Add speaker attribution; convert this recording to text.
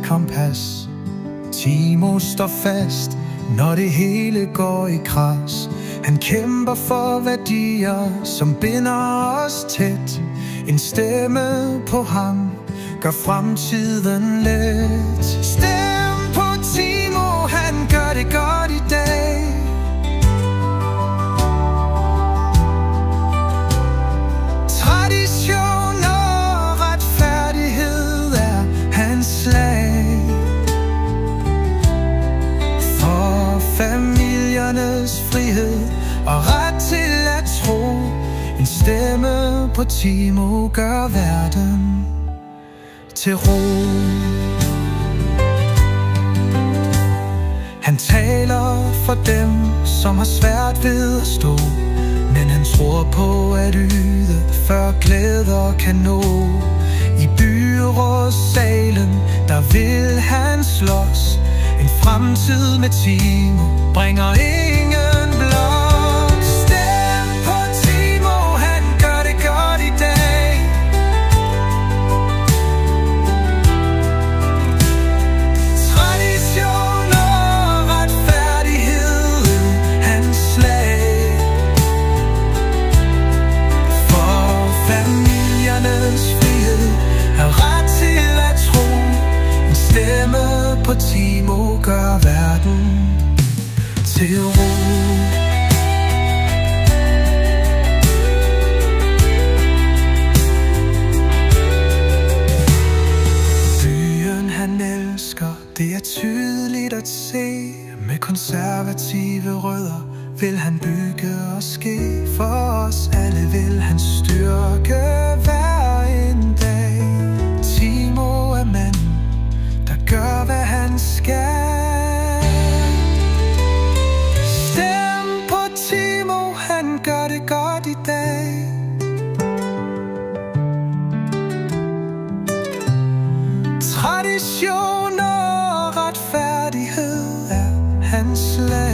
Speaker 1: kompas. Timo står fast, når det hele går i kras. Han kæmper for værdier, som binder os tæt. En stemme på ham gør fremtiden let. Stem på Timo, han gør det godt i dag. Tradition og retfærdighed er hans slag. For familiernes frihed og ret til at tro. En stemme på Timo gør verden til ro. Han taler for dem, som har svært ved at stå, men han tror på at yde, før glæder kan nå. I byrådssalen, der vil han slås. En fremtid med Timo bringer ingen blot. Stem på Timo, han gør det godt i dag. Tradition og retfærdighed, hans slag. For familiernes frihed er ret til at tro. En stemme på Timo gør verden til ro. Byen han elsker, det er tydeligt at se. Med konservative rødder vil han bygge og ske. For os alle vil han styrke hver en dag. Timo er manden, der gør hvad han skal. Stem på Timo, han gør det godt i dag. Tradition og retfærdighed er hans slag.